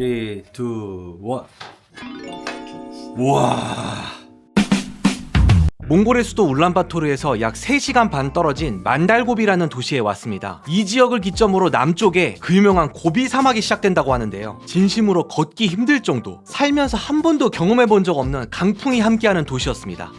3, 2, 1. 우와. 몽골의 수도 울란바토르에서 약 3시간 반 떨어진 만달고비라는 도시에 왔습니다. 이 지역을 기점으로 남쪽에 그 유명한 고비 사막이 시작된다고 하는데요. 진심으로 걷기 힘들 정도, 살면서 한 번도 경험해 본 적 없는 강풍이 함께하는 도시였습니다.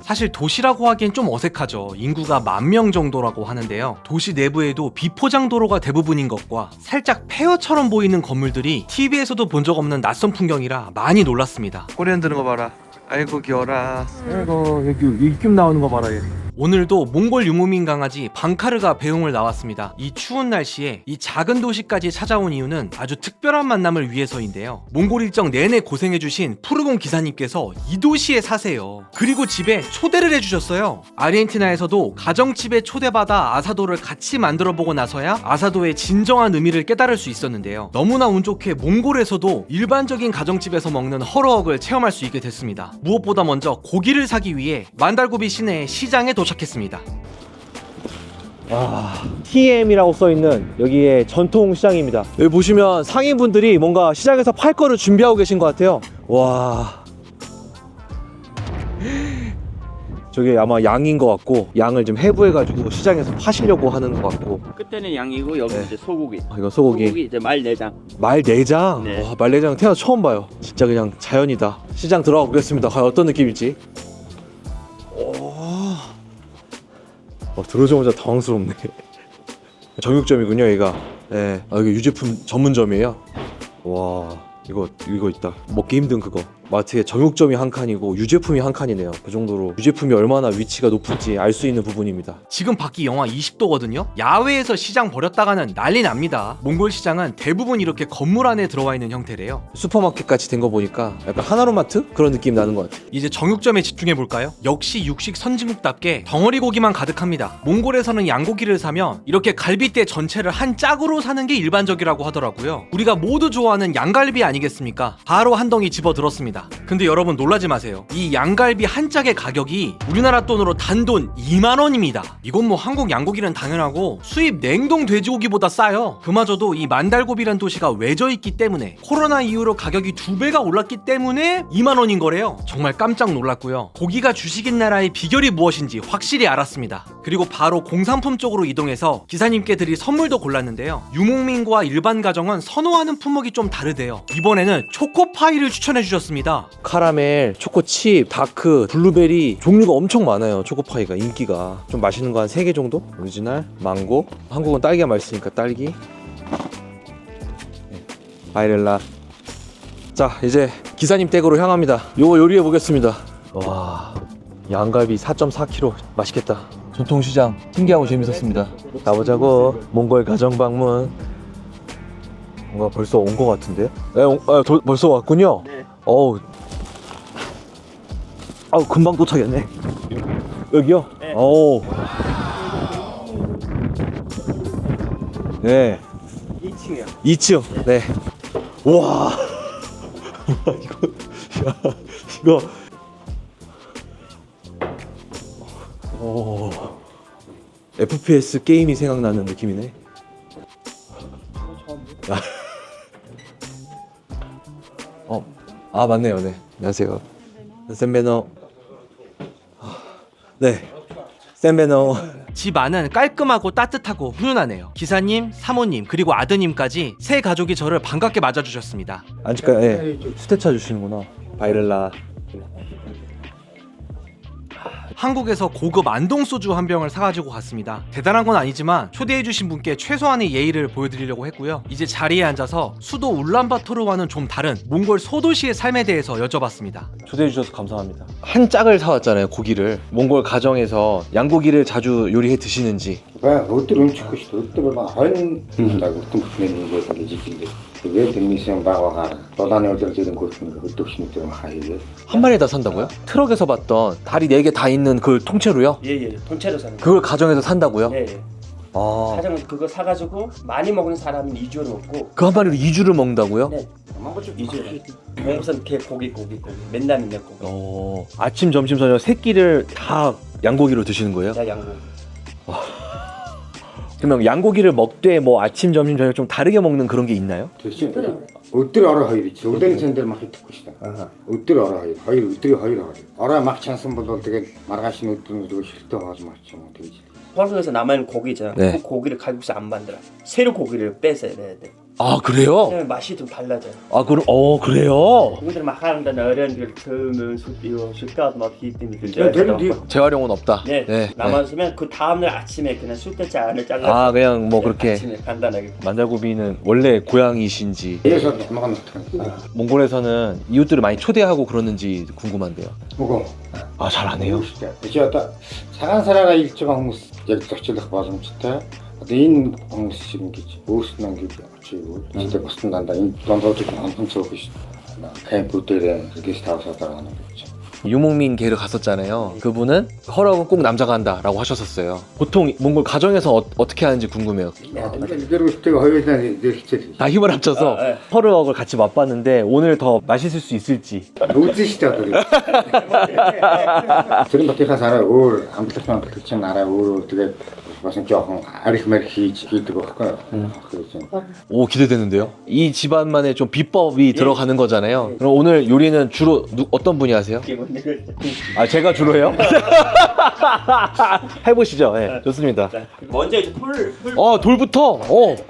사실 도시라고 하기엔 좀 어색하죠. 인구가 10,000명 정도라고 하는데요. 도시 내부에도 비포장 도로가 대부분인 것과 살짝 폐허처럼 보이는 건물들이 TV에서도 본 적 없는 낯선 풍경이라 많이 놀랐습니다. 꼬리 흔드는 거 봐라. 아이고 귀여라. 아이고 여기 입김 나오는 거 봐라 얘. 오늘도 몽골 유무민 강아지 방카르가 배웅을 나왔습니다. 이 추운 날씨에 이 작은 도시까지 찾아온 이유는 아주 특별한 만남을 위해서인데요. 몽골 일정 내내 고생해주신 푸르공 기사님께서 이 도시에 사세요. 그리고 집에 초대를 해주셨어요. 아르헨티나에서도 가정집에 초대받아 아사도를 같이 만들어보고 나서야 아사도의 진정한 의미를 깨달을 수 있었는데요. 너무나 운 좋게 몽골에서도 일반적인 가정집에서 먹는 허러억을 체험할 수 있게 됐습니다. 무엇보다 먼저 고기를 사기 위해 만달고비 시내 시장에 도착했습니다. TM이라고 써있는 여기에 전통 시장입니다. 여기 보시면 상인분들이 뭔가 시장에서 팔 거를 준비하고 계신 것 같아요. 와, 저게 아마 양인 것 같고 양을 좀 해부해가지고 시장에서 파시려고 하는 것 같고. 끝에는 양이고 여기 네. 이제 소고기. 이건 소고기. 소고기 이제 말 내장. 말 내장? 네. 와, 말 내장 태어나 처음 봐요. 진짜 그냥 자연이다. 시장 들어가 보겠습니다. 과연 어떤 느낌일지. 들어오자마자 당황스럽네. 정육점이군요, 여기가. 네. 여기 유제품 전문점이에요. 와, 이거 있다. 먹기 힘든 그거. 마트에 정육점이 한 칸이고 유제품이 한 칸이네요. 그 정도로 유제품이 얼마나 위치가 높은지 알 수 있는 부분입니다. 지금 밖이 영하 20도거든요. 야외에서 시장 벌였다가는 난리 납니다. 몽골 시장은 대부분 이렇게 건물 안에 들어와 있는 형태래요. 슈퍼마켓 같이 된 거 보니까 약간 하나로마트? 그런 느낌 나는 것 같아요. 이제 정육점에 집중해볼까요? 역시 육식 선진국답게 덩어리 고기만 가득합니다. 몽골에서는 양고기를 사면 이렇게 갈비뼈 전체를 한 짝으로 사는 게 일반적이라고 하더라고요. 우리가 모두 좋아하는 양갈비 아니겠습니까? 바로 한 덩이 집어들었습니다. 근데 여러분 놀라지 마세요. 이 양갈비 한 짝의 가격이 우리나라 돈으로 단돈 2만원입니다. 이건 뭐 한국 양고기는 당연하고 수입 냉동 돼지고기보다 싸요. 그마저도 이 만달고비란 도시가 외져 있기 때문에 코로나 이후로 가격이 2배가 올랐기 때문에 2만원인 거래요. 정말 깜짝 놀랐고요. 고기가 주식인 나라의 비결이 무엇인지 확실히 알았습니다. 그리고 바로 공산품 쪽으로 이동해서 기사님께 드릴 선물도 골랐는데요. 유목민과 일반 가정은 선호하는 품목이 좀 다르대요. 이번에는 초코파이를 추천해 주셨습니다. 카라멜, 초코칩, 다크, 블루베리 종류가 엄청 많아요. 초코파이가 인기가. 좀 맛있는 거 한 3개 정도? 오리지널, 망고. 한국은 딸기가 맛있으니까 딸기. 바이렐라. 자, 이제 기사님 댁으로 향합니다. 요거 요리해 보겠습니다. 와, 양갈비 4.4kg 맛있겠다. 전통시장 신기하고 재밌었습니다. 가보자고. 몽골 가정 방문. 뭔가 벌써 온 것 같은데? 네, 벌써 왔군요. 네. 어우, 금방 도착했네. 여기요? 네. 어우. 네. 2층이요. 2층. 네. 우와. 이거. 오. FPS 게임이 생각나는 느낌이네. 맞네요. 네. 안녕하세요. 샌베노. 네. 샌베노. 집 안은 깔끔하고 따뜻하고 훈훈하네요. 기사님, 사모님, 그리고 아드님까지 세 가족이 저를 반갑게 맞아주셨습니다. 앉을까요? 네. 수태차 주시는구나. 바이렐라. 한국에서 고급 안동소주 한 병을 사가지고 갔습니다. 대단한 건 아니지만 초대해주신 분께 최소한의 예의를 보여드리려고 했고요. 이제 자리에 앉아서 수도 울란바토르와는 좀 다른 몽골 소도시의 삶에 대해서 여쭤봤습니다. 초대해 주셔서 감사합니다. 한 짝을 사왔잖아요, 고기를. 몽골 가정에서 양고기를 자주 요리해 드시는지. Өдөр өмчихгүй шүү дээ. Өдөр баг 20 цаг өртөн бүхний ингээд жижигдээ. Тэгээд тэрнийсэн багаагаар долооны удирдлагын хөртөнд хөдөлгчнүүд хаяа. 한 마리 다 산다고요? 트럭에서 봤던 다리 4개 다 있는 그 통째로요? 예예. 통째로 사는 거. 그걸 가정에서 산다고요? 예. 아, 사장은 그거 사가지고 많이 먹는 사람은 2주를 먹고. 그 한 마리로 2주를 먹는다고요? 네. 2주를. 몽골산 개 고기 맨날 고기. 아침, 점심, 저녁 세 끼를 다 양고기로 드시는 거예요? 나 양고. 그러면 양고기를 먹되 뭐 아침, 점심, 저녁 좀 다르게 먹는 그런 게 있나요? 대신 어떻게 알아 하이리 저den sen들 막 듣고 싶다. 어떻게 알아 하이리 어떻게 하이리 알아 막 찬스 분들 되게 말하시는 어떤 거 싫다 하지 마시죠. 되지. 화성에서 남아있는 고기잖아. 네. 그 고기를 칼국수 안 만들어. 새로 고기를 빼서야 돼. 아 그래요? 왜냐면 맛이 좀 달라져요. 아 그럼 그래요? 고기들 막 하는데 어려운 걸 그으면 숫가도 막 비트미 야, 되는 뒤 들죠. 재활용은 없다. 네. 남았으면 그 다음날 아침에 그냥 숫대째 안을 잘라. 아 그냥 뭐 그렇게 아침에 간단하게. 만자고비는 원래 고향이신지 그래서 먹으면 몽골에서는 이웃들을 많이 초대하고 그러는지 궁금한데요. 먹어. 아 잘 안 해요? 진짜 사간 사라가 일정 хүмүүс яг зочилох боломжтой. Одоо энэ хүмүүс шиг ингэж өөрсдөө ингэж очив. 진짜 бусдын дандаа энэ дондоодыг амхан цөөх биш. 캠프들에 게스트 하우스 들어가는 거죠. 유목민 걔를 갔었잖아요. 그분은 허락은 꼭 남자가 한다라고 하셨었어요. 보통 몽골 가정에서 어떻게 하는지 궁금해요. 이대로 때가 허위된 일치지. 다 힘을 합쳐서 네. 허락을 같이 맛봤는데 오늘 더 맛있을 수 있을지. 노지시다들. 지금 밖에 가서 알아. 올 아무튼 그렇지 않아. 올 어떻게 무슨 조금 아리흐메르 хийдэг байхгүй. 그렇죠. 오 기대되는데요. 이 집안만의 좀 비법이 들어가는 거잖아요. 그럼 오늘 요리는 주로 어떤 분이 하세요? 아 제가 주로 해요? 해보시죠. 네, 좋습니다. 먼저 이제 풀. 돌부터.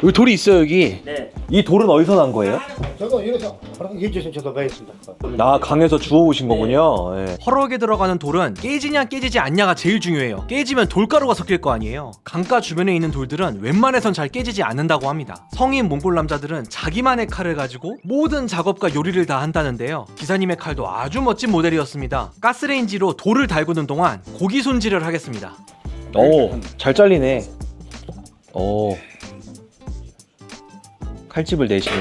여기 돌이 있어요 여기. 네. 이 돌은 어디서 난 거예요? 저거 이래서 그런 게 해주신 저도 배웠습니다. 나 강에서 주워오신 거군요. 네. 허럭에 들어가는 돌은 깨지냐 깨지지 않냐가 제일 중요해요. 깨지면 돌가루가 섞일 거 아니에요. 강가 주변에 있는 돌들은 웬만해선 잘 깨지지 않는다고 합니다. 성인 몽골 남자들은 자기만의 칼을 가지고 모든 작업과 요리를 다 한다는데요. 기사님의 칼도 아주 멋진 모델이었습니다. 가스레인지로 돌을 달구는 동안 고기 손질을 하겠습니다. 잘 잘리네. 칼집을 내시는.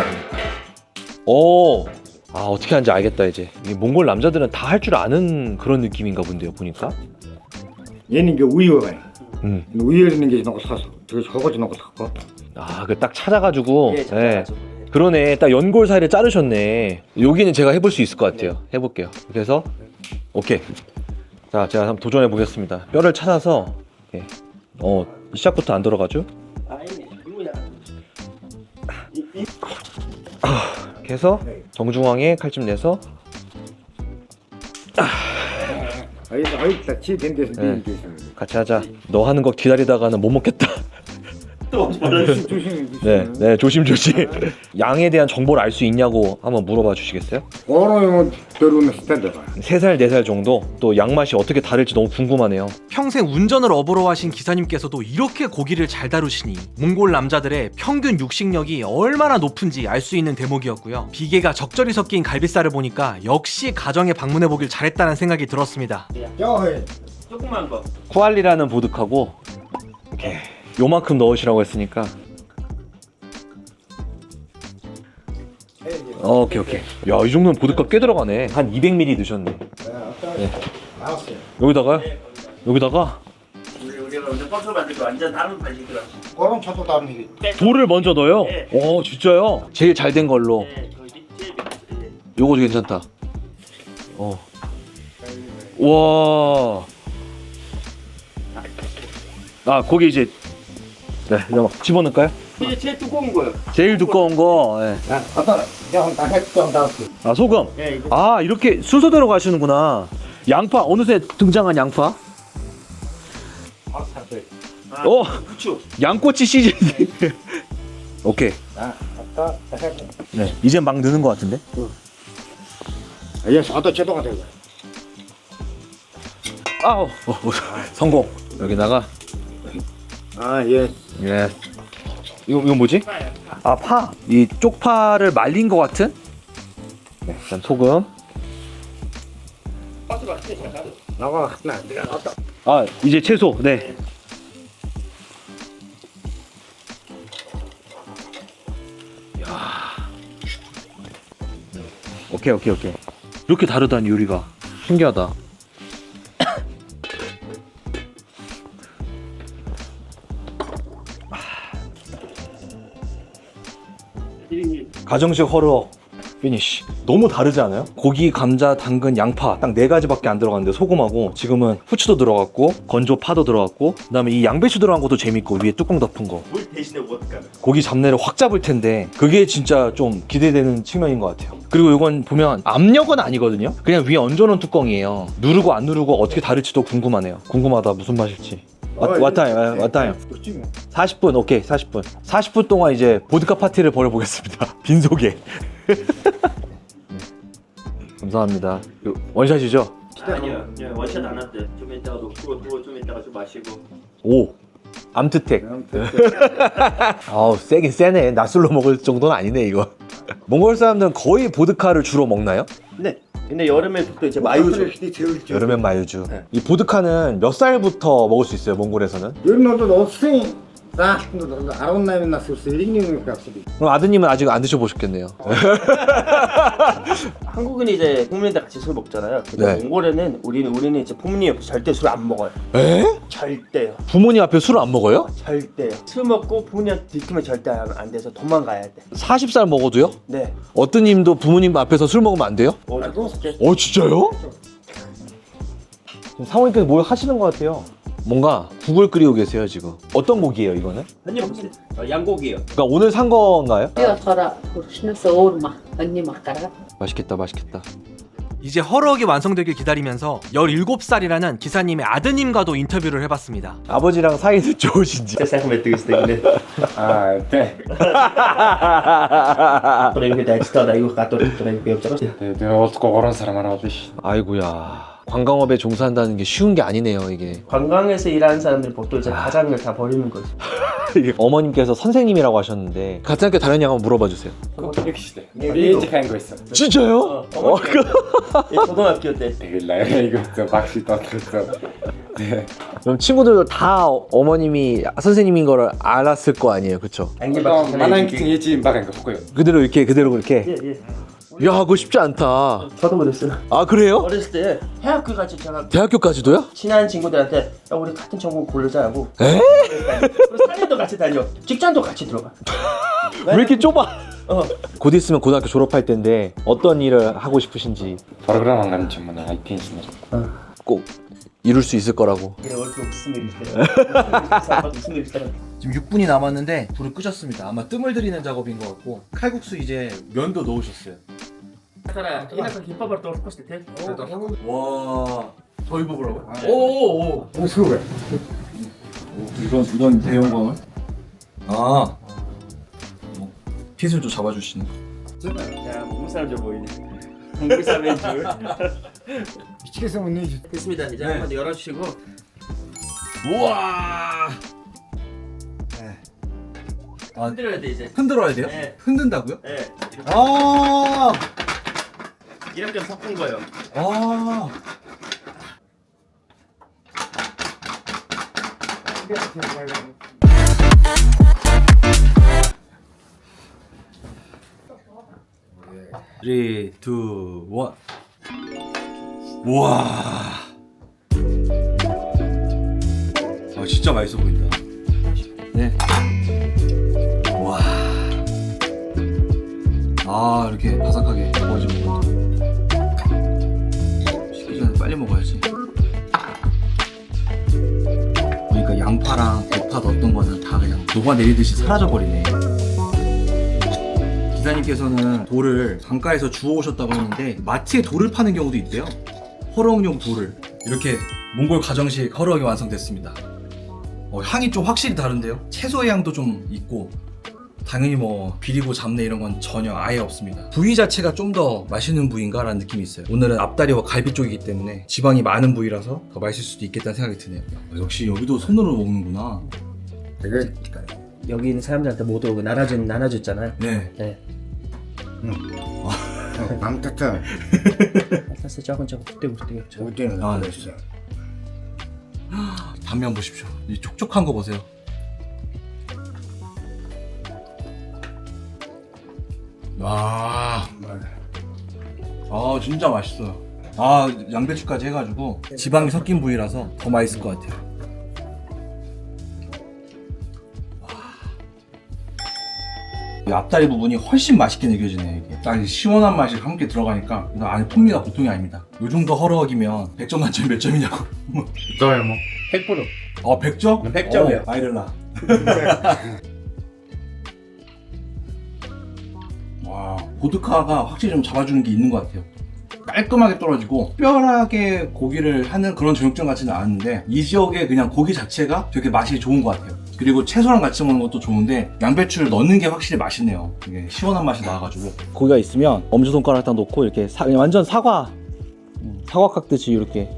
어떻게 하는지 알겠다 이제. 이게 몽골 남자들은 다 할 줄 아는 그런 느낌인가 본데요 보니까. 얘는 이게 우유가. 우유에 있는 게 너무 사서 되게 저거지 너무 사고. 그 딱 찾아가지고. 예, 네. 그러네. 딱 연골 사이를 자르셨네. 여기는 제가 해볼 수 있을 것 같아요. 해볼게요. 그래서 오케이. 자, 제가 한번 도전해 보겠습니다. 뼈를 찾아서. 이렇게. 시작부터 안 들어가죠? 이렇게 해서 정중앙에 칼집 내서. 치 된데서 네. 같이 하자. 너 하는 거 기다리다가는 못 먹겠다. 네, 조심조심. 양에 대한 정보를 알 수 있냐고 한번 물어봐 주시겠어요? 어느 대로는 스탠드가. 3살, 4살 정도? 또 양맛이 어떻게 다를지 너무 궁금하네요. 평생 운전을 업으로 하신 기사님께서도 이렇게 고기를 잘 다루시니 몽골 남자들의 평균 육식력이 얼마나 높은지 알 수 있는 대목이었고요. 비계가 적절히 섞인 갈비살을 보니까 역시 가정에 방문해보길 잘했다는 생각이 들었습니다. 조그만 거. 쿠알리라는 보드카고 이렇게 요만큼 넣으시라고 했으니까. 오케이. 야, 이 정도면 보드카 꽤 들어가네. 한 200ml 넣으셨네. 네. 여기다가요? 여기다가 우리가 먼저 버터 만들고 완전 다른 맛이더라고. 그런 차도 다른 얘기. 돌을 먼저 넣어요? 네. 진짜요? 제일 잘 된 걸로. 네, 제일 밑에. 요거 괜찮다. 와. 거기 이제 이거 집어넣을까요? 이게 제일 두꺼운 거요. 제일 두꺼운 거. 네. 어떤 그냥 다 했던 다음. 소금. 네, 이거. 이렇게 순서대로 가시는구나. 양파 어느새 등장한 양파. 후추. 양꼬치 시즌. 오케이. 네, 이제 막 넣는 것 같은데. 얘 사도 제도가 되고. 성공. 여기다가. 예. 예. 이거 뭐지? 파. 이 쪽파를 말린 것 같은? 네, 일단 소금. 나가 이제 채소. 네. 오케이. 이렇게 다르다니 요리가. 신기하다. 가정식 허러. 피니쉬. 너무 다르지 않아요? 고기, 감자, 당근, 양파 딱 4가지밖에 안 들어갔는데 소금하고 지금은 후추도 들어갔고 건조 파도 들어갔고 그다음에 이 양배추 들어간 것도 재밌고 위에 뚜껑 덮은 거. 물 대신에 водка. 고기 잡내를 확 잡을 텐데 그게 진짜 좀 기대되는 측면인 것 같아요. 그리고 이건 보면 압력은 아니거든요. 그냥 위에 얹어놓은 뚜껑이에요. 누르고 안 누르고 어떻게 다를지도 궁금하네요. 궁금하다. 무슨 맛일지. 왔다요. 40분. 오케이. 40분 동안 이제 보드카 파티를 벌여보겠습니다. 빈속에. 감사합니다. 원샷이죠? 아니요. 원샷 안 왔대. 좀 이따가 놓고 좀 이따가 좀 마시고. 오. 암트텍. 아우 세긴 세네. 낮술로 먹을 정도는 아니네 이거. 몽골 사람들은 거의 보드카를 주로 먹나요? 네. 근데 여름에 또 이제 마요죠. 여름엔 마요주. 이 보드카는 몇 살부터 먹을 수 있어요 몽골에서는? 요리노도 없으니 나 아론나면 나서 링링을 값이. 그럼 아드님은 아직 안 드셔보셨겠네요. 한국은 이제 부모님들 같이 술 먹잖아요. 근데 네. 몽골에는 우리는 이제 부모님 옆에 절대 술 안 먹어요. 에? 절대요. 부모님 앞에 술을 안 먹어요? 절대요. 술 먹고 부모님한테 들키면 절대 안 돼서 도망가야 돼. 40살 먹어도요? 네. 어떤 님도 부모님 앞에서 술 먹으면 안 돼요? 진짜요? 지금 사모님께서 뭘 하시는 것 같아요. 뭔가 국을 끓이고 계세요 지금. 어떤 고기예요 이거는? 한입 보세요. 양고기요. 그러니까 오늘 산 건가요? Qara kurşunası olma. Anne makara. 맛있겠다 맛있겠다. 이제 허럭이 완성되길 기다리면서 17살이라는 기사님의 아드님과도 인터뷰를 해봤습니다. 아버지랑 사이는 좋으신지. 세상 몇 등이 때문에. 아, 네. 그래 다 진짜 이거 갖다 그래 배웠잖아. 내가 어떻게 그런 사람 하나 없이. 아이고야. 관광업에 종사한다는 게 쉬운 게 아니네요 이게. 관광에서 일하는 사람들 보통 이제 가장을 다 버리는 거지. 어머님께서 선생님이라고 하셨는데 같은 학교 다녔냐 한번 물어봐 주세요. 인직한 거 있어. 진짜요? 고등학교 때. 되게 나요 이거 저 박씨 떠들었어. 네. 그럼 친구들도 다 어머님이 선생님인 걸 알았을 거 아니에요, 그쵸? 만한 기증 예지 박은 거 보고요. 그대로 그렇게. 예. 야, 그거 쉽지 않다. 저도 그랬어요. 아, 그래요? 어렸을 때 해학교 같이 제가 대학교까지도요? 친한 친구들한테 야, 우리 같은 전공 고르자고. 에? 사진도 같이 다녀. 직장도 같이 들어가. 왜 이렇게 좁아? 어. 곧 있으면 고등학교 졸업할 텐데 어떤 일을 하고 싶으신지 프로그램 안 가는 전문 IT 인지니어. 꼭 이룰 수 있을 거라고. 예, 얼굴 무슨 일 있어요? 무슨 일 있어요? 지금 6분이 남았는데 불을 끄셨습니다. 아마 뜸을 들이는 작업인 것 같고 칼국수 이제 면도 넣으셨어요. 이나가 김밥을 또 싶었을 때. 와, 더 입어보라고요? 네. 오. 무서워요. 이런 대용광을? 아, 핏을 좀 잡아주시는. 야, 몽골 사람 줄 보이네. 몽골 사람인 줄. 미치겠어 못 내지. 됐습니다. 이제 한번 열어주시고. 우와. 흔들어야 돼 이제. 흔들어야 돼요? 네. 흔든다고요? 네. 아. 이렇게 섞은 거예요. 아. Three, two, one. 우와. 아, 진짜 맛있어 보인다. 네. 와. 아, 이렇게 바삭하게 구워지는 것 같아. 식기 전에 빨리 먹어야지. 그러니까 양파랑 대파 넣었던 거는 다 그냥 녹아내리듯이 사라져버리네. 기사님께서는 돌을 강가에서 주워오셨다고 했는데 마트에 돌을 파는 경우도 있대요. 허럭용 돌을. 이렇게 몽골 가정식 허럭이 완성됐습니다. 향이 좀 확실히 다른데요. 채소의 향도 좀 있고 당연히 뭐 비리고 잡내 이런 건 전혀 아예 없습니다. 부위 자체가 좀 더 맛있는 부위인가 라는 느낌이 있어요. 오늘은 앞다리와 갈비 쪽이기 때문에 지방이 많은 부위라서 더 맛있을 수도 있겠다는 생각이 드네요. 역시 여기도 손으로 먹는구나. 되게 여기 있는 사람들한테 모두 나눠줬잖아요. 네. 네. 맘 탔다. 사실 조금 떼고 어디는 아, 네. 단면 보십시오. 이 촉촉한 거 보세요. 와, 진짜 맛있어요. 양배추까지 해가지고 지방이 섞인 부위라서 더 맛있을 것 같아요. 이 앞다리 부분이 훨씬 맛있게 느껴지네. 이게 딱 시원한 맛이 함께 들어가니까 안에 풍미가 보통이 아닙니다. 요 정도 허럭이면 100점 만점에 몇 점이냐고. 좋아요 뭐. 100%. 100점? 100점이에요. 바이럴라. 와, 보드카가 확실히 좀 잡아주는 게 있는 것 같아요. 깔끔하게 떨어지고 특별하게 고기를 하는 그런 저육점 같지는 않은데 이 지역의 그냥 고기 자체가 되게 맛이 좋은 것 같아요. 그리고 채소랑 같이 먹는 것도 좋은데 양배추를 넣는 게 확실히 맛있네요. 이게 시원한 맛이 나와가지고. 고기가 있으면 엄지손가락 딱 놓고 이렇게 그냥 완전 사과 깎듯이 이렇게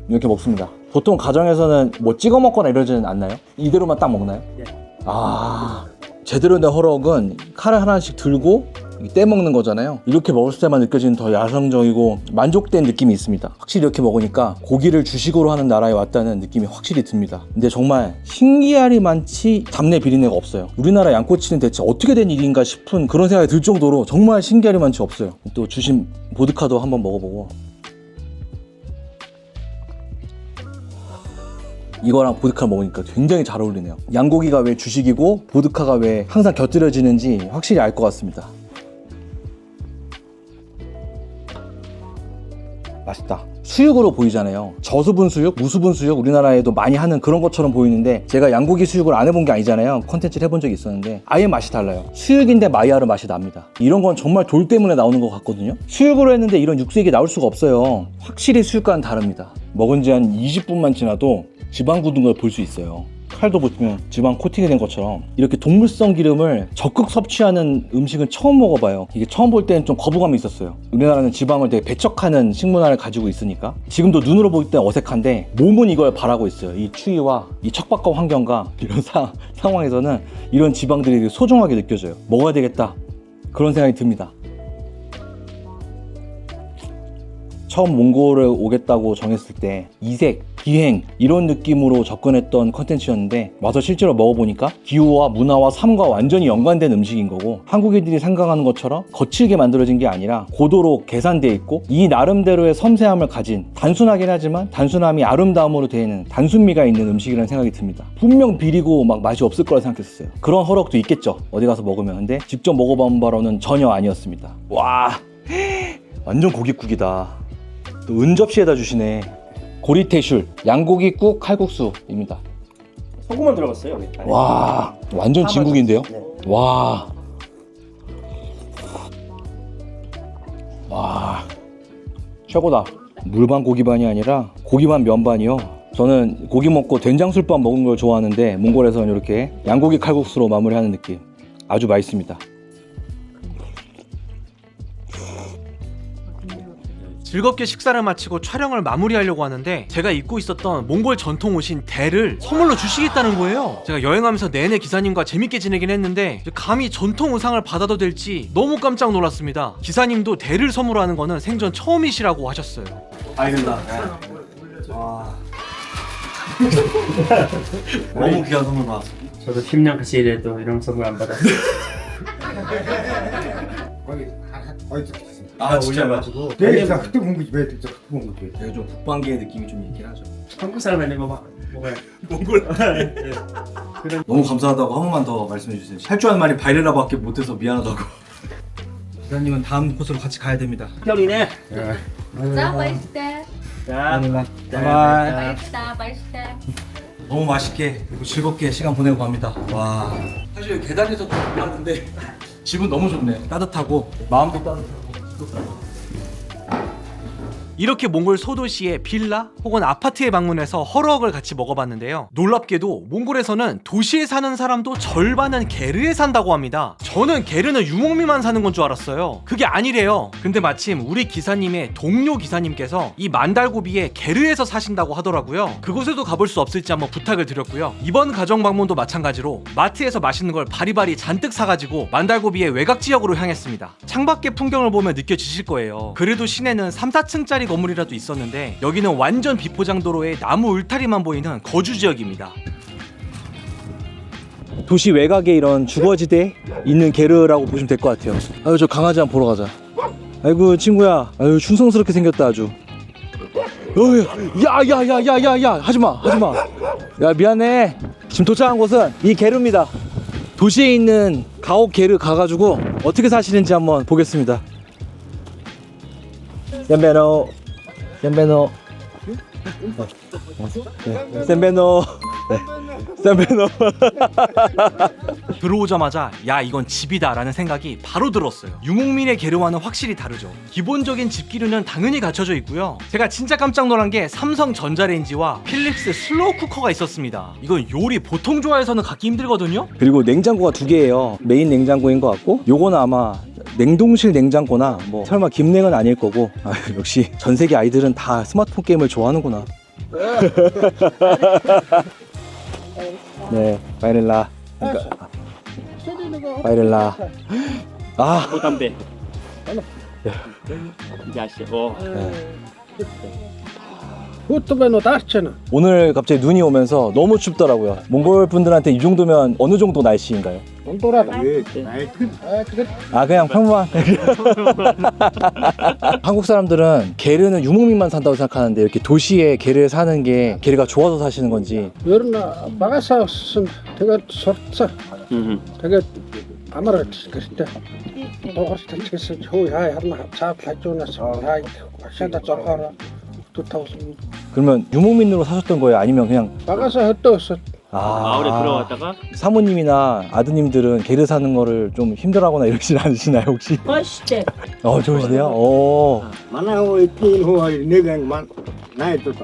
먹습니다. 보통 가정에서는 뭐 찍어 먹거나 이러지는 않나요? 이대로만 딱 먹나요? 네. 아, 제대로 된 허럭은 칼을 하나씩 들고 떼먹는 거잖아요. 이렇게 먹을 때만 느껴지는 더 야성적이고 만족된 느낌이 있습니다. 확실히 이렇게 먹으니까 고기를 주식으로 하는 나라에 왔다는 느낌이 확실히 듭니다. 근데 정말 신기하리 많지 잡내 비린내가 없어요. 우리나라 양꼬치는 대체 어떻게 된 일인가 싶은 그런 생각이 들 정도로 정말 신기하리 많지 없어요. 또 주신 보드카도 한번 먹어보고, 이거랑 보드카를 먹으니까 굉장히 잘 어울리네요. 양고기가 왜 주식이고 보드카가 왜 항상 곁들여지는지 확실히 알 것 같습니다. 맛있다. 수육으로 보이잖아요. 저수분 수육, 무수분 수육, 우리나라에도 많이 하는 그런 것처럼 보이는데 제가 양고기 수육을 안 해본 게 아니잖아요. 콘텐츠를 해본 적이 있었는데 아예 맛이 달라요. 수육인데 마이야르 맛이 납니다. 이런 건 정말 돌 때문에 나오는 것 같거든요. 수육으로 했는데 이런 육색이 나올 수가 없어요. 확실히 수육과는 다릅니다. 먹은 지 한 20분만 지나도 지방 굳은 걸 볼 수 있어요. 칼도 보시면 지방 코팅이 된 것처럼 이렇게 동물성 기름을 적극 섭취하는 음식은 처음 먹어봐요. 이게 처음 볼 때는 좀 거부감이 있었어요. 우리나라는 지방을 되게 배척하는 식문화를 가지고 있으니까 지금도 눈으로 보일 때 어색한데 몸은 이걸 바라고 있어요. 이 추위와 이 척박한 환경과 이런 상황에서는 이런 지방들이 되게 소중하게 느껴져요. 먹어야 되겠다 그런 생각이 듭니다. 처음 몽골에 오겠다고 정했을 때 이색, 기행 이런 느낌으로 접근했던 컨텐츠였는데 와서 실제로 먹어보니까 기후와 문화와 삶과 완전히 연관된 음식인 거고, 한국인들이 생각하는 것처럼 거칠게 만들어진 게 아니라 고도로 계산되어 있고 이 나름대로의 섬세함을 가진, 단순하긴 하지만 단순함이 아름다움으로 되는 단순미가 있는 음식이라는 생각이 듭니다. 분명 비리고 막 맛이 없을 거라 생각했어요. 그런 허락도 있겠죠, 어디 가서 먹으면. 근데 직접 먹어본 바로는 전혀 아니었습니다. 와, 완전 고깃국이다. 또 은접시에다 주시네. 고리테슐 양고기국 칼국수입니다. 소금만 들어갔어요. 여기 안에. 와, 완전 진국인데요. 네. 와, 최고다. 물반 고기반이 아니라 고기반 면반이요. 저는 고기 먹고 된장술밥 먹은 걸 좋아하는데 몽골에서는 이렇게 양고기 칼국수로 마무리하는 느낌, 아주 맛있습니다. 즐겁게 식사를 마치고 촬영을 마무리하려고 하는데 제가 입고 있었던 몽골 전통 옷인 대를 선물로 주시겠다는 거예요. 제가 여행하면서 내내 기사님과 재밌게 지내긴 했는데 감히 전통 의상을 받아도 될지 너무 깜짝 놀랐습니다. 기사님도 대를 선물하는 거는 생전 처음이시라고 하셨어요. 바이럴라. 와. 너무 귀한 선물 나왔습니다. 저도 10년 같이 일해도 이런 선물 안 받았어요. 아, 진짜 가지고 내가 그때 본 거지. 왜 그때 본 거지? 되게 좀 북방계의 느낌이 좀 있긴 하죠. 한국 사람 아니고 막 뭐가 몽골. 너무 감사하다고 한 번만 더 말씀해 주세요. 할 줄 아는 말이 바이럴라밖에 못해서 미안하다고. 기사님은 다음 코스로 같이 가야 됩니다. 편이네. 자, 맛있다. 자, 맛있다. 맛있다. 너무 맛있게 그리고 즐겁게 시간 보내고 갑니다. 와. 사실 계단에서 좀 놀랐는데 집은 너무 좋네. 따뜻하고 마음도 따뜻하고. 이렇게 몽골 소도시의 빌라 혹은 아파트에 방문해서 허럭을 같이 먹어봤는데요. 놀랍게도 몽골에서는 도시에 사는 사람도 절반은 게르에 산다고 합니다. 저는 게르는 유목민만 사는 건 줄 알았어요. 그게 아니래요. 근데 마침 우리 기사님의 동료 기사님께서 이 만달고비에 게르에서 사신다고 하더라고요. 그곳에도 가볼 수 없을지 한번 부탁을 드렸고요. 이번 가정 방문도 마찬가지로 마트에서 맛있는 걸 바리바리 잔뜩 사가지고 만달고비의 외곽 지역으로 향했습니다. 창밖의 풍경을 보면 느껴지실 거예요. 그래도 시내는 3, 4층짜리 건물이라도 있었는데 여기는 완전 비포장도로에 나무 울타리만 보이는 거주 지역입니다. 도시 외곽에 이런 주거지대에 있는 게르라고 보시면 될 것 같아요. 아유, 저 강아지 한번 보러 가자. 아이고 친구야, 아유 충성스럽게 생겼다 아주. 야야야야야야, 하지마. 야 미안해. 지금 도착한 곳은 이 게르입니다. 도시에 있는 가옥 게르 가가지고 어떻게 사시는지 한번 보겠습니다. 샌베노 샌베노 네. 샌베노 네. 샌베노 들어오자마자 야 이건 집이다 라는 생각이 바로 들었어요. 유목민의 게르와는 확실히 다르죠. 기본적인 집기류는 당연히 갖춰져 있고요. 제가 진짜 깜짝 놀란 게 삼성 전자레인지와 필립스 슬로우 쿠커가 있었습니다. 이건 요리 보통 좋아해서는 갖기 힘들거든요. 그리고 냉장고가 두 개예요. 메인 냉장고인 것 같고 요거는 아마 냉동실 냉장고나 뭐 설마 김냉은 아닐 거고. 아, 역시 전 세계 아이들은 다 스마트폰 게임을 좋아하는구나. 네, 바이렐라. 그러니까, 바이렐라. 아, 담배. 야씨. 오늘 갑자기 눈이 오면서 너무 춥더라고요. 몽골 분들한테 이 정도면 어느 정도 날씨인가요? 아, 그냥 평범한. 한국 사람들은 게르는 유목민만 산다고 생각하는데 이렇게 도시에 게르에 사는 게 게르가 좋아서 사시는 건지. Ерөн багасаа өссөн. Тэгээд сурцсан. Тэгээд амар гэжтэй. Дугаар талчсан хөө хай харна цаад хажуунаас хай багшаада зоргоор tutawсан. 그러면 유목민으로 사셨던 거예요? 아니면 그냥 багасаа хөдөө өссөн. 마을에 들어갔다가 사모님이나 아드님들은 게르 사는 거를 좀 힘들어하거나 이러진 않으시나요 혹시? 멋있대. 좋으시네요. 오. Манай хөө эдгээр хөө нэг анги найдад.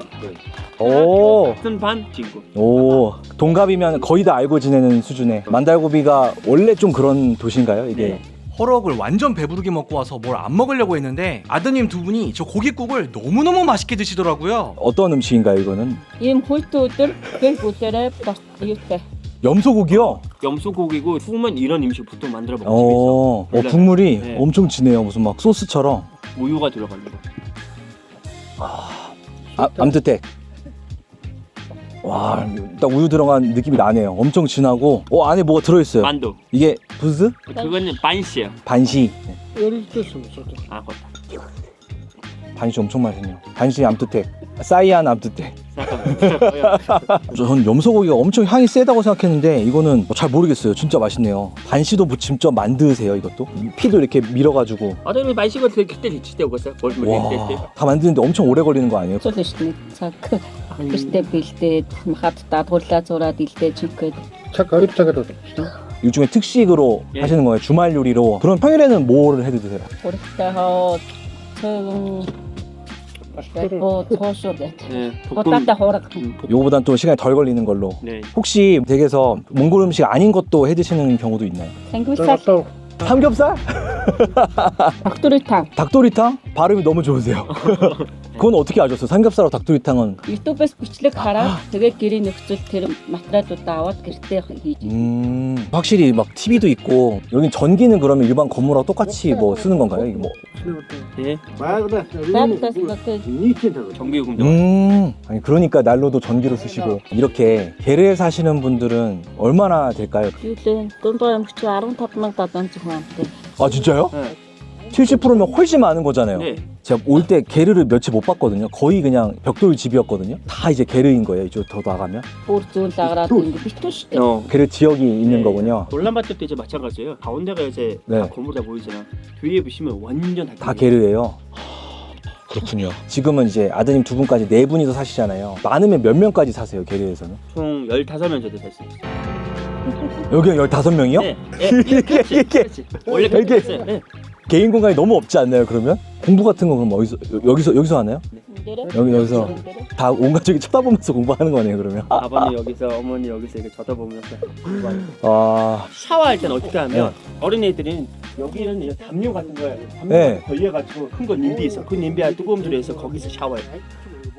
오. 같은 반 친구. 오. 동갑이면 거의 다 알고 지내는 수준의. 만달고비가 원래 좀 그런 도시인가요? 이게. 네. 허럭을 완전 배부르게 먹고 와서 뭘 안 먹으려고 했는데 아드님 두 분이 저 고깃국을 너무너무 맛있게 드시더라고요. 어떤 음식인가요, 이거는? Ийм хүйтүүдэр гэр бүлэрээ юутай. 염소고기요? 염소고기고 후면 이런 음식 보통 만들어 먹고 집에서. 국물이 네. 엄청 진해요. 무슨 막 소스처럼. 우유가 들어가는 거. 암트텍. 와, 딱 우유 들어간 느낌이 나네요. 엄청 진하고. 안에 뭐가 들어있어요. 만두. 이게 부스? 그거는 반시야. 반시. Ерөнхийдөө 아, 그렇다. 반시 엄청 맛있네요. 반시 암트텍. 사이안 암트텍. 전 염소고기가 엄청 향이 세다고 생각했는데 이거는 잘 모르겠어요. 진짜 맛있네요. 반시도 뭐 직접 만드세요, 이것도? 피도 이렇게 밀어가지고. 아들 반시가 그때 뒤칠 때 오겠어요. 와, 다 만드는데 엄청 오래 걸리는 거 아니에요? Цул шний цаг гэртээ бэлдээд махад даадгууллаа зураад илдээж хийгээд цаг 2 цагаар болчихсон. 일종의 특식으로 예. 하시는 거예요. 주말 요리로. 그럼 평일에는 뭐를 해 드세요? урагтай хоо цөөн цоошууд 네. удаатай хуурга. 요거보단 또 시간이 덜 걸리는 걸로. 네. 혹시 댁에서 몽골 음식 아닌 것도 해 드시는 경우도 있나요? Самгиусал Одоо 삼겹살? 닭도리탕. 닭도리탕? 발음이 너무 좋으세요. 그건 어떻게 아셨어요? 삼겹살하고 닭도리탕은. YouTube-ээс бичлэг хараад тэгээ гэрээ нөхцөл тэр материалуудаа аваад гэртээ хийж. 확실히 막 TV도 있고 여긴 전기는 그러면 일반 건물하고 똑같이 뭐 쓰는 건가요? 이게 뭐. 네. Байтаас надад 전기요금도. 아니 그러니까 난로도 전기로 쓰시고 이렇게 게르에 사시는 분들은 얼마나 될까요? юу лээ дундаа өмч 15,700 хүнтэй. 아 진짜요? 네. 70%면 훨씬 많은 거잖아요. 네. 제가 올 때 게르를 며칠 못 봤거든요. 거의 그냥 벽돌 집이었거든요. 다 이제 게르인 거예요. 이쪽 더 나가면. Бүр зүүн лаграад ингэ битүү шүү дээ. 게르 지역이 있는 네. 거군요. 놀란바들 때 이제 마찬가지예요. 가운데가 이제 네. 다 건물 다 보이잖아. 뒤에 보시면 완전 다 게르예요. 그렇군요. 지금은 이제 아드님 두 분까지 네 분이서 사시잖아요. 많으면 몇 명까지 사세요, 게르에서는? 총 15명 정도 될 수 있어요. 여기가 15명이요? 네. 그렇지. 원래 그렇게 이게- 했어요. 네. 개인 공간이 너무 없지 않나요, 그러면? 공부 같은 거 그럼 여기서 하나요? 여기서 다 온 가족이 쳐다보면서 공부하는 거네요, 그러면. 아버님 여기서 어머니 여기서 이렇게 쳐다보면서 아, 샤워할 때는 어떻게 하면 어린애들은 여기는 이제 담요 같은 거에 담요 네. 걸려가지고 큰 거 nim비 있어. 그 nim비에 뜨거운 물에 해서 거기서 샤워해.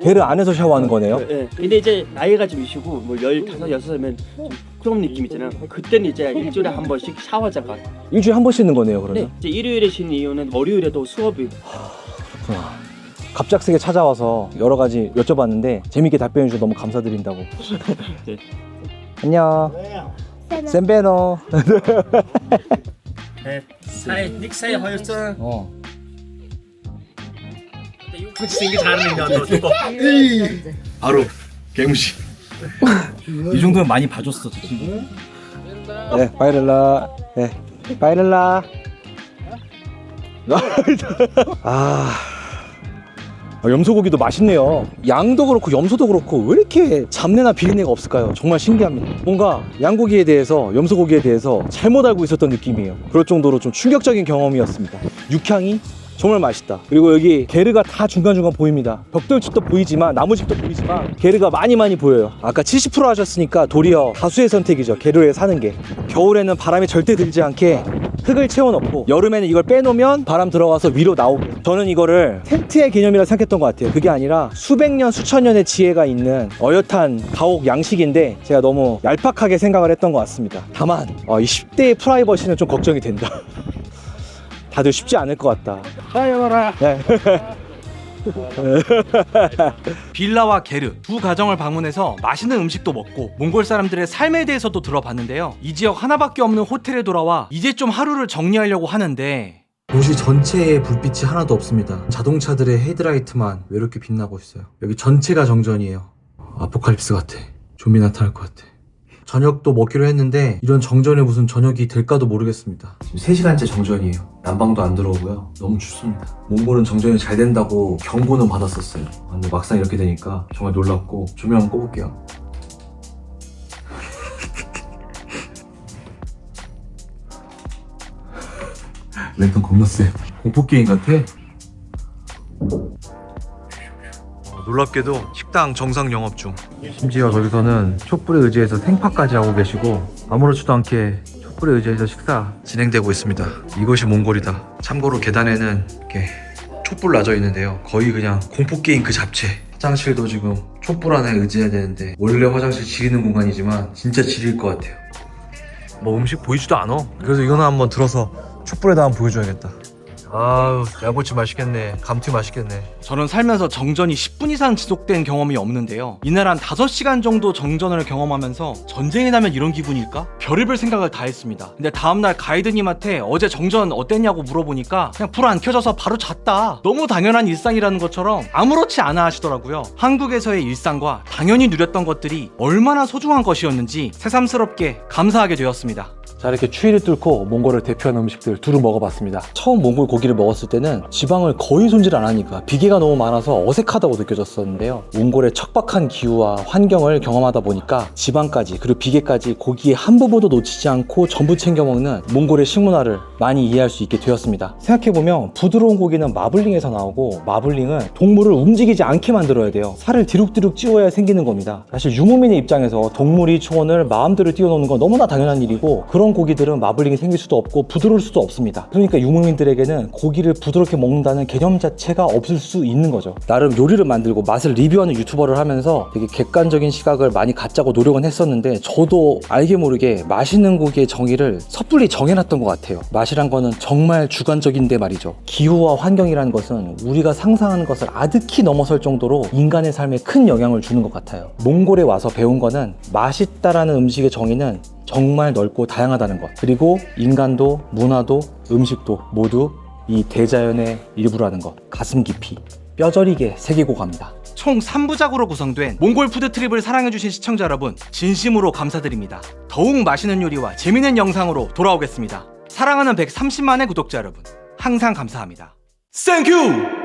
게르 안에서 샤워하는 거네요? 네. 근데 이제 나이가 좀 있으시고 뭐 15, 6이면 좀 그런 느낌 있잖아요. 그때는 이제 일주일에 한 번씩 샤워자가. 일주일에 한 번 씻는 거네요, 그러면? 네. 이제 일요일에 쉬는 이유는 월요일에도 수업이. 그렇구나. 갑작스레 찾아와서 여러 가지 여쭤봤는데 재밌게 답변해 주셔서 너무 감사드린다고. 네. 안녕. 샌베노. 네. 사이 닉사이 허였어. 바로 개무시. 이 정도면 많이 봐줬어, 저 친구. 네, 바이럴라. 네, 바이럴라. 염소고기도 맛있네요. 양도 그렇고 염소도 그렇고 왜 이렇게 잡내나 비린내가 없을까요? 정말 신기합니다. 뭔가 양고기에 대해서, 염소고기에 대해서 잘못 알고 있었던 느낌이에요. 그럴 정도로 좀 충격적인 경험이었습니다. 육향이 정말 맛있다. 그리고 여기 게르가 다 중간중간 보입니다. 벽돌집도 보이지만, 나무집도 보이지만 게르가 많이 보여요. 아까 70% 하셨으니까 도리어 다수의 선택이죠. 게르에 사는 게. 겨울에는 바람이 절대 들지 않게 흙을 채워넣고, 여름에는 이걸 빼놓으면 바람 들어가서 위로 나오게. 저는 이거를 텐트의 개념이라 생각했던 것 같아요. 그게 아니라 수백 년, 수천 년의 지혜가 있는 어엿한 가옥 양식인데 제가 너무 얄팍하게 생각을 했던 것 같습니다. 다만 이 10대의 프라이버시는 좀 걱정이 된다. 다들 쉽지 않을 것 같다. 사용하라. 네. 빌라와 게르 두 가정을 방문해서 맛있는 음식도 먹고 몽골 사람들의 삶에 대해서도 들어봤는데요. 이 지역 하나밖에 없는 호텔에 돌아와 이제 좀 하루를 정리하려고 하는데 도시 전체에 불빛이 하나도 없습니다. 자동차들의 헤드라이트만 외롭게 빛나고 있어요. 여기 전체가 정전이에요. 아포칼립스 같아. 좀비 나타날 것 같아. 저녁도 먹기로 했는데 이런 정전에 무슨 저녁이 될까도 모르겠습니다. 지금 3시간째 정전이에요. 난방도 안 들어오고요. 너무 춥습니다. 몽골은 정전이 잘 된다고 경고는 받았었어요. 근데 막상 이렇게 되니까 정말 놀랍고. 조명 한번 꺼볼게요. 랜턴 겁나 세. 공포게임 같아. 놀랍게도 식당 정상 영업 중. 심지어 저기서는 촛불에 의지해서 생파까지 하고 계시고 아무렇지도 않게 촛불에 의지해서 식사 진행되고 있습니다. 이것이 몽골이다. 참고로 계단에는 이렇게 촛불 놔져 있는데요. 거의 그냥 공포게임 그 잡채. 화장실도 지금 촛불 안에 의지해야 되는데 원래 화장실 지리는 공간이지만 진짜 지릴 것 같아요. 뭐 음식 보이지도 않아. 그래서 이거는 한번 들어서 촛불에다 한번 보여줘야겠다. 아유, 양꼬치 맛있겠네. 감튀 맛있겠네. 저는 살면서 정전이 10분 이상 지속된 경험이 없는데요. 이날 한 5시간 정도 정전을 경험하면서 전쟁이 나면 이런 기분일까? 별의별 생각을 다 했습니다. 근데 다음날 가이드님한테 어제 정전 어땠냐고 물어보니까 그냥 불 안 켜져서 바로 잤다. 너무 당연한 일상이라는 것처럼 아무렇지 않아 하시더라고요. 한국에서의 일상과 당연히 누렸던 것들이 얼마나 소중한 것이었는지 새삼스럽게 감사하게 되었습니다. 자, 이렇게 추위를 뚫고 몽골을 대표하는 음식들 두루 먹어봤습니다. 처음 몽골 고기를 먹었을 때는 지방을 거의 손질 안 하니까 비계가 너무 많아서 어색하다고 느껴졌었는데요. 몽골의 척박한 기후와 환경을 경험하다 보니까 지방까지, 그리고 비계까지 고기의 한 부분도 놓치지 않고 전부 챙겨 먹는 몽골의 식문화를 많이 이해할 수 있게 되었습니다. 생각해보면 부드러운 고기는 마블링에서 나오고, 마블링은 동물을 움직이지 않게 만들어야 돼요. 살을 디룩디룩 찌워야 생기는 겁니다. 사실 유목민의 입장에서 동물이 초원을 마음대로 뛰어노는 건 너무나 당연한 일이고, 그런 고기들은 마블링이 생길 수도 없고 부드러울 수도 없습니다. 그러니까 유목민들에게는 고기를 부드럽게 먹는다는 개념 자체가 없을 수 있는 거죠. 나름 요리를 만들고 맛을 리뷰하는 유튜버를 하면서 되게 객관적인 시각을 많이 갖자고 노력은 했었는데, 저도 알게 모르게 맛있는 고기의 정의를 섣불리 정해놨던 것 같아요. 맛이란 거는 정말 주관적인데 말이죠. 기후와 환경이라는 것은 우리가 상상하는 것을 아득히 넘어설 정도로 인간의 삶에 큰 영향을 주는 것 같아요. 몽골에 와서 배운 거는 맛있다라는 음식의 정의는 정말 넓고 다양하다는 것, 그리고 인간도 문화도 음식도 모두 이 대자연의 일부라는 것, 가슴 깊이 뼈저리게 새기고 갑니다. 총 3부작으로 구성된 몽골 푸드트립을 사랑해주신 시청자 여러분, 진심으로 감사드립니다. 더욱 맛있는 요리와 재밌는 영상으로 돌아오겠습니다. 사랑하는 130만의 구독자 여러분, 항상 감사합니다. 땡큐!